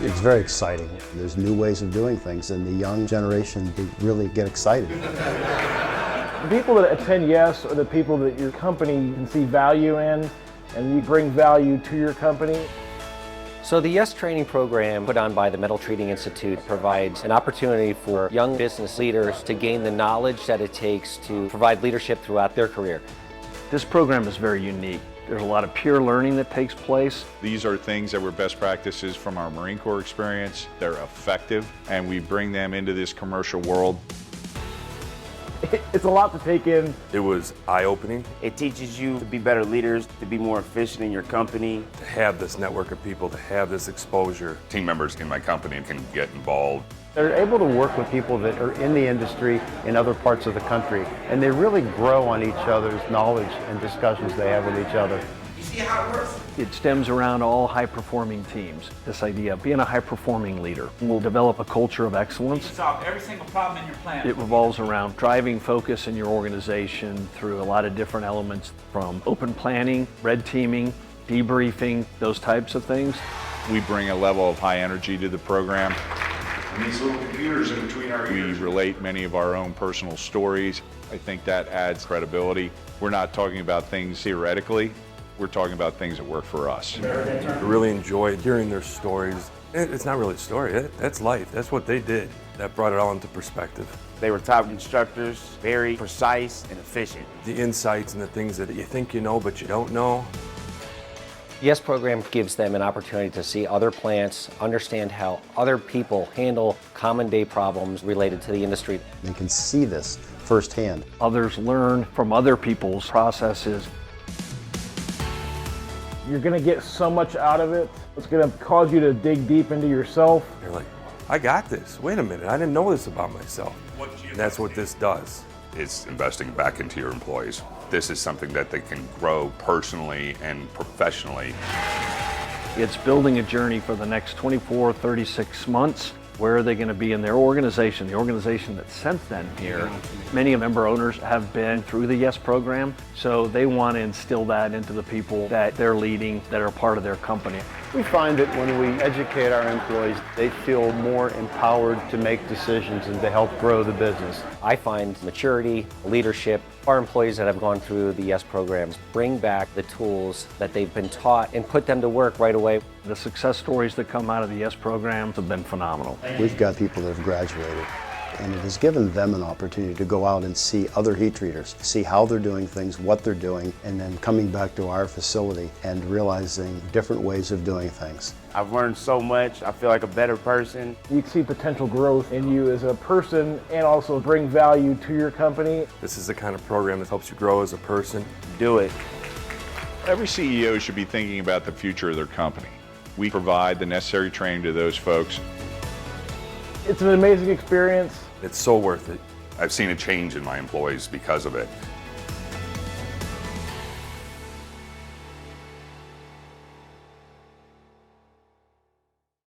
It's very exciting. There's new ways of doing things, and the young generation, they really get excited. The people that attend YES are the people that your company can see value in, and you bring value to your company. So the YES training program put on by the Metal Treating Institute provides an opportunity for young business leaders to gain the knowledge that it takes to provide leadership throughout their career. This program is very unique. There's a lot of peer learning that takes place. These are things that were best practices from our Marine Corps experience. They're effective, and we bring them into this commercial world. It's a lot to take in. It was eye-opening. It teaches you to be better leaders, to be more efficient in your company. To have this network of people, to have this exposure. Team members in my company can get involved. They're able to work with people that are in the industry in other parts of the country, and they really grow on each other's knowledge and discussions they have with each other. You see how it works? It stems around all high-performing teams. This idea of being a high-performing leader will develop a culture of excellence. You solve every single problem in your plant. It revolves around driving focus in your organization through a lot of different elements, from open planning, red teaming, debriefing, those types of things. We bring a level of high energy to the program. And these little computers in between our ears. We relate many of our own personal stories. I think that adds credibility. We're not talking about things theoretically. We're talking about things that work for us. I really enjoyed hearing their stories. It's not really a story, that's life. That's what they did. That brought it all into perspective. They were top instructors, very precise and efficient. The insights and the things that you think you know but you don't know. The YES program gives them an opportunity to see other plants, understand how other people handle common day problems related to the industry. They can see this firsthand. Others learn from other people's processes. You're going to get so much out of it. It's going to cause you to dig deep into yourself. You're like, I got this. Wait a minute, I didn't know this about myself. And that's what this does. It's investing back into your employees. This is something that they can grow personally and professionally. It's building a journey for the next 24, 36 months. Where are they going to be in their organization, the organization that sent them here? Many member owners have been through the YES program, so they want to instill that into the people that they're leading, that are part of their company. We find that when we educate our employees, they feel more empowered to make decisions and to help grow the business. I find maturity, leadership. Our employees that have gone through the YES programs bring back the tools that they've been taught and put them to work right away. The success stories that come out of the YES programs have been phenomenal. We've got people that have graduated, and it has given them an opportunity to go out and see other heat treaters, see how they're doing things, what they're doing, and then coming back to our facility and realizing different ways of doing things. I've learned so much. I feel like a better person. You see potential growth in you as a person and also bring value to your company. This is the kind of program that helps you grow as a person. Do it. Every CEO should be thinking about the future of their company. We provide the necessary training to those folks. It's an amazing experience. It's so worth it. I've seen a change in my employees because of it.